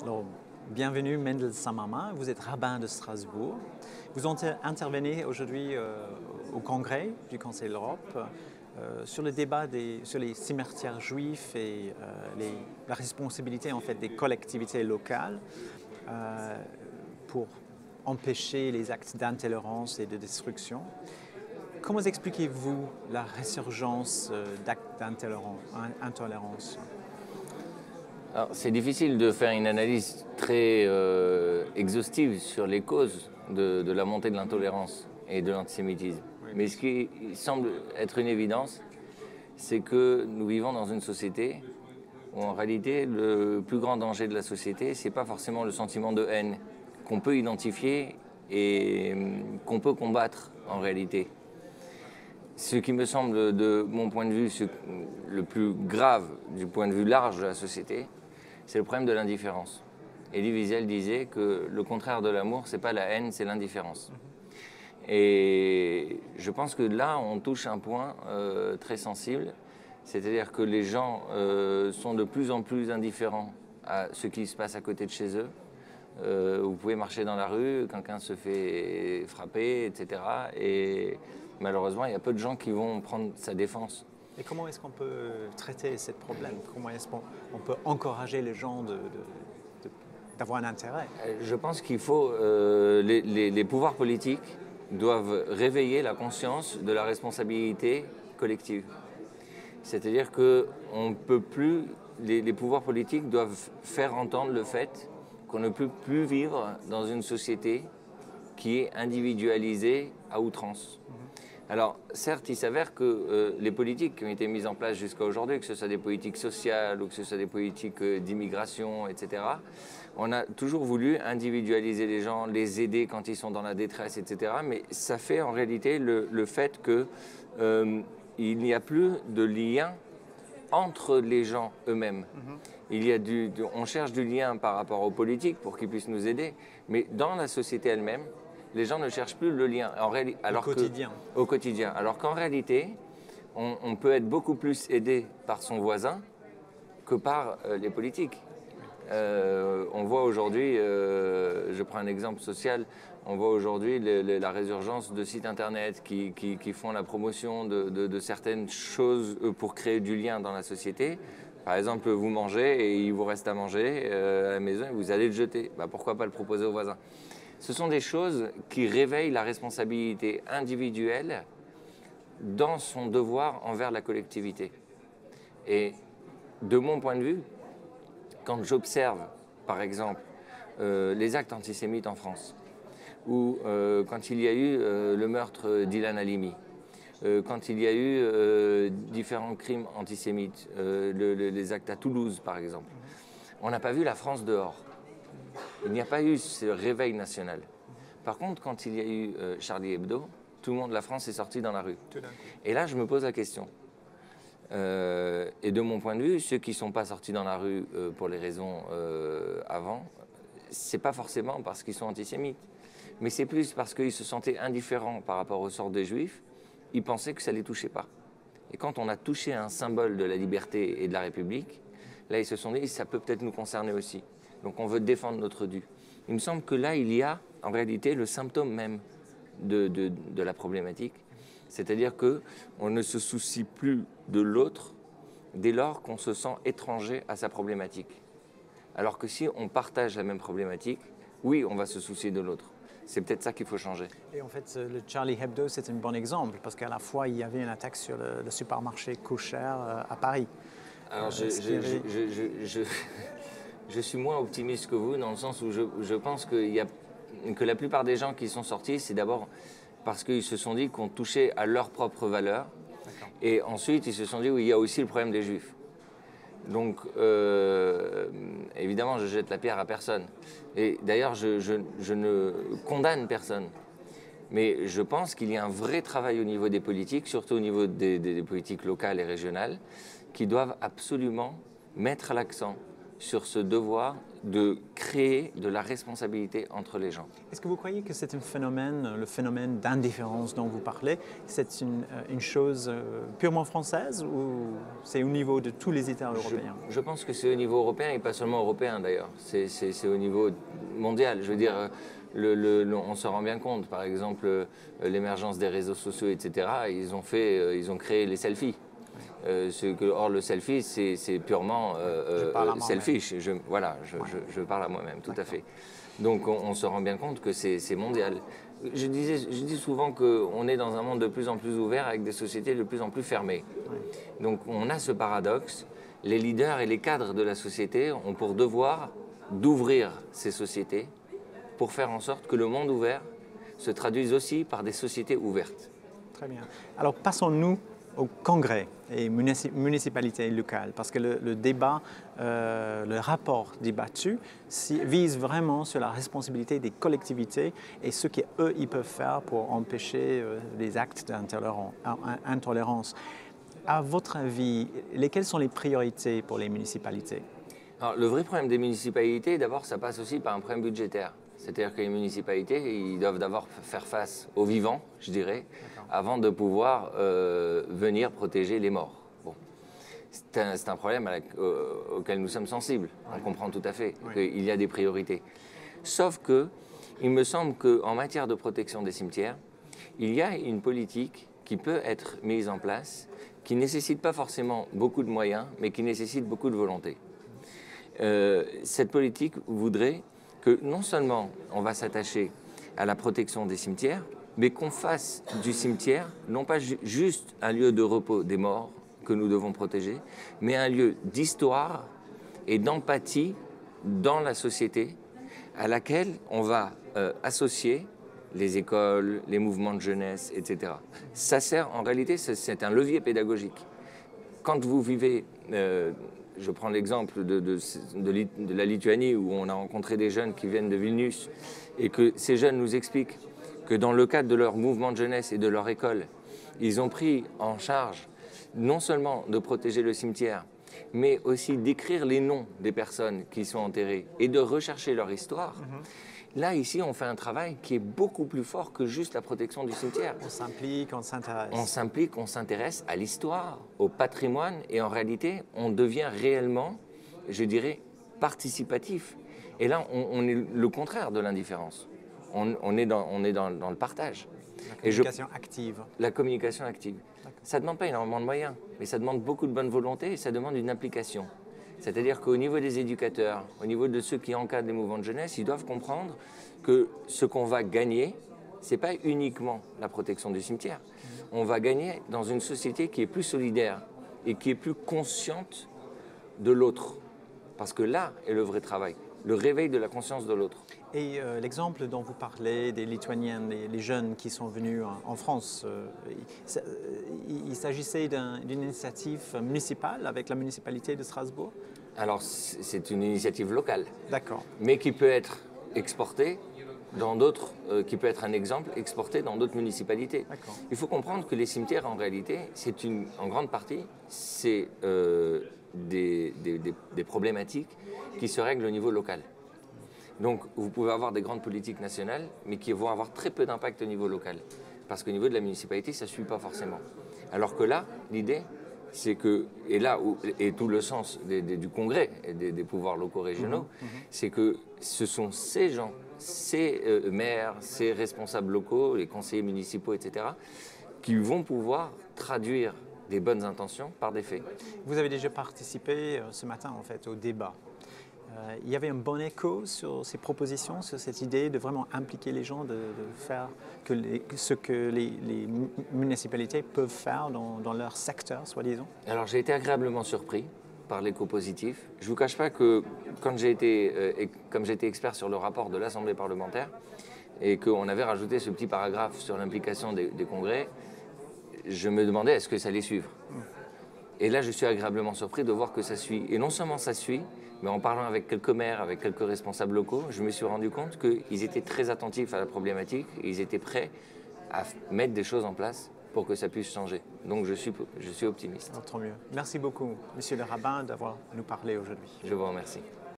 Alors, bienvenue Mendel Samama, vous êtes rabbin de Strasbourg. Vous intervenez aujourd'hui au congrès du Conseil de l'Europe sur le débat sur les cimetières juifs et la responsabilité en fait des collectivités locales pour empêcher les actes d'intolérance et de destruction. Comment expliquez-vous la résurgence d'actes d'intolérance? C'est difficile de faire une analyse très exhaustive sur les causes de la montée de l'intolérance et de l'antisémitisme. Oui. Mais ce qui semble être une évidence, c'est que nous vivons dans une société où en réalité le plus grand danger de la société, ce n'est pas forcément le sentiment de haine qu'on peut identifier et qu'on peut combattre en réalité. Ce qui me semble, de mon point de vue, le plus grave du point de vue large de la société, c'est le problème de l'indifférence. Elie Wiesel disait que le contraire de l'amour, c'est pas la haine, c'est l'indifférence. Et je pense que là, on touche un point très sensible, c'est-à-dire que les gens sont de plus en plus indifférents à ce qui se passe à côté de chez eux. Vous pouvez marcher dans la rue, quelqu'un se fait frapper, etc. Et malheureusement, il y a peu de gens qui vont prendre sa défense. Et comment est-ce qu'on peut traiter ce problème? Comment est-ce qu'on peut encourager les gens d'avoir un intérêt? Je pense qu'il faut... les pouvoirs politiques doivent réveiller la conscience de la responsabilité collective. C'est-à-dire qu'on ne peut plus... Les pouvoirs politiques doivent faire entendre le fait qu'on ne peut plus vivre dans une société qui est individualisée à outrance. Alors, certes, il s'avère que les politiques qui ont été mises en place jusqu'à aujourd'hui, que ce soit des politiques sociales ou que ce soit des politiques d'immigration, etc., on a toujours voulu individualiser les gens, les aider quand ils sont dans la détresse, etc. Mais ça fait en réalité le fait qu'il n'y a plus de lien entre les gens eux-mêmes. Il y a on cherche du lien par rapport aux politiques pour qu'ils puissent nous aider, mais dans la société elle-même, les gens ne cherchent plus le lien. Au quotidien. Alors qu'en réalité, on peut être beaucoup plus aidé par son voisin que par les politiques. On voit aujourd'hui, je prends un exemple social, on voit aujourd'hui la résurgence de sites internet qui font la promotion de certaines choses pour créer du lien dans la société. Par exemple, vous mangez et il vous reste à manger à la maison et vous allez le jeter. Pourquoi pas le proposer aux voisins? Ce sont des choses qui réveillent la responsabilité individuelle dans son devoir envers la collectivité. Et de mon point de vue, quand j'observe, par exemple, les actes antisémites en France, ou quand il y a eu le meurtre d'Ilan Halimi, quand il y a eu différents crimes antisémites, les actes à Toulouse, par exemple, on n'a pas vu la France dehors. Il n'y a pas eu ce réveil national. Par contre, quand il y a eu Charlie Hebdo, tout le monde de la France est sorti dans la rue. Et là, je me pose la question. Et de mon point de vue, ceux qui ne sont pas sortis dans la rue pour les raisons avant, ce n'est pas forcément parce qu'ils sont antisémites, mais c'est plus parce qu'ils se sentaient indifférents par rapport au sort des Juifs, ils pensaient que ça ne les touchait pas. Et quand on a touché un symbole de la liberté et de la République, là, ils se sont dit, ça peut peut-être nous concerner aussi. Donc on veut défendre notre dû. Il me semble que là, il y a en réalité le symptôme même de la problématique. C'est-à-dire qu'on ne se soucie plus de l'autre dès lors qu'on se sent étranger à sa problématique. Alors que si on partage la même problématique, oui, on va se soucier de l'autre. C'est peut-être ça qu'il faut changer. Et en fait, le Charlie Hebdo, c'est un bon exemple, parce qu'à la fois, il y avait une attaque sur le supermarché Kosher à Paris. Alors, je suis moins optimiste que vous, dans le sens où je pense que la plupart des gens qui sont sortis, c'est d'abord parce qu'ils se sont dit qu'on touchait à leurs propres valeurs. Et ensuite, ils se sont dit, oui, il y a aussi le problème des Juifs. Donc, évidemment, je jette la pierre à personne. Et d'ailleurs, je ne condamne personne. Mais je pense qu'il y a un vrai travail au niveau des politiques, surtout au niveau des politiques locales et régionales, qui doivent absolument mettre l'accent sur ce devoir de créer de la responsabilité entre les gens. Est-ce que vous croyez que c'est un phénomène, le phénomène d'indifférence dont vous parlez, c'est une chose purement française ou c'est au niveau de tous les États européens? Je pense que c'est au niveau européen et pas seulement européen d'ailleurs, c'est au niveau mondial. Je veux dire, on se rend bien compte, par exemple, l'émergence des réseaux sociaux, etc., ils ont créé les selfies. Or, le selfie, c'est purement selfish. Je parle à moi-même, tout à fait. Donc, on se rend bien compte que c'est mondial. Je dis souvent qu'on est dans un monde de plus en plus ouvert avec des sociétés de plus en plus fermées. Donc, on a ce paradoxe. Les leaders et les cadres de la société ont pour devoir d'ouvrir ces sociétés pour faire en sorte que le monde ouvert se traduise aussi par des sociétés ouvertes. Très bien. Alors, passons-nous au congrès et municipalités locales, parce que le débat, le rapport débattu vise vraiment sur la responsabilité des collectivités et ce qu'eux, ils peuvent faire pour empêcher les actes d'intolérance. À votre avis, lesquelles sont les priorités pour les municipalités? Alors, le vrai problème des municipalités, d'abord, ça passe aussi par un problème budgétaire. C'est-à-dire que les municipalités, ils doivent d'abord faire face aux vivants, je dirais, avant de pouvoir venir protéger les morts. Bon. C'est un problème auquel nous sommes sensibles. On comprend tout à fait qu'il y a des priorités. Sauf que, il me semble qu'en matière de protection des cimetières, il y a une politique qui peut être mise en place, qui ne nécessite pas forcément beaucoup de moyens, mais qui nécessite beaucoup de volonté. Cette politique voudrait que non seulement on va s'attacher à la protection des cimetières, mais qu'on fasse du cimetière non pas juste un lieu de repos des morts que nous devons protéger, mais un lieu d'histoire et d'empathie dans la société à laquelle on va associer les écoles, les mouvements de jeunesse, etc. Ça sert, en réalité, c'est un levier pédagogique. Quand vous vivez... je prends l'exemple de la Lituanie où on a rencontré des jeunes qui viennent de Vilnius et que ces jeunes nous expliquent que dans le cadre de leur mouvement de jeunesse et de leur école, ils ont pris en charge non seulement de protéger le cimetière, mais aussi d'écrire les noms des personnes qui sont enterrées et de rechercher leur histoire. Là, ici, on fait un travail qui est beaucoup plus fort que juste la protection du cimetière. On s'implique, on s'intéresse. On s'implique, on s'intéresse à l'histoire, au patrimoine, et en réalité, on devient réellement, je dirais, participatif. Et là, on est le contraire de l'indifférence. On est dans le partage. La communication active. La communication active. Ça ne demande pas énormément de moyens, mais ça demande beaucoup de bonne volonté et ça demande une implication. C'est-à-dire qu'au niveau des éducateurs, au niveau de ceux qui encadrent les mouvements de jeunesse, ils doivent comprendre que ce qu'on va gagner, ce n'est pas uniquement la protection du cimetière. On va gagner dans une société qui est plus solidaire et qui est plus consciente de l'autre. Parce que là est le vrai travail, le réveil de la conscience de l'autre. Et l'exemple dont vous parlez des Lituaniens, les jeunes qui sont venus en France, il s'agissait d'une initiative municipale avec la municipalité de Strasbourg? Alors c'est une initiative locale, d'accord, mais qui peut être exportée dans d'autres, qui peut être un exemple exporté dans d'autres municipalités. Il faut comprendre que les cimetières, en réalité, en grande partie, c'est des problématiques qui se règlent au niveau local. Donc, vous pouvez avoir des grandes politiques nationales, mais qui vont avoir très peu d'impact au niveau local. Parce qu'au niveau de la municipalité, ça ne suit pas forcément. Alors que là, l'idée, c'est que, et tout le sens du congrès et des pouvoirs locaux régionaux, c'est que ce sont ces gens, ces maires, ces responsables locaux, les conseillers municipaux, etc., qui vont pouvoir traduire des bonnes intentions par des faits. Vous avez déjà participé ce matin, en fait, au débat. Il y avait un bon écho sur ces propositions, sur cette idée de vraiment impliquer les gens, de faire ce que les municipalités peuvent faire dans leur secteur, soi-disant. Alors j'ai été agréablement surpris par l'écho positif. Je ne vous cache pas que comme j'ai été expert sur le rapport de l'Assemblée parlementaire et qu'on avait rajouté ce petit paragraphe sur l'implication des congrès, je me demandais est-ce que ça allait suivre. Et là je suis agréablement surpris de voir que ça suit. Et non seulement ça suit, mais en parlant avec quelques maires, avec quelques responsables locaux, je me suis rendu compte qu'ils étaient très attentifs à la problématique et ils étaient prêts à mettre des choses en place pour que ça puisse changer. Donc je suis optimiste. Alors, tant mieux. Merci beaucoup, Monsieur le rabbin, d'avoir nous parlé aujourd'hui. Je vous remercie.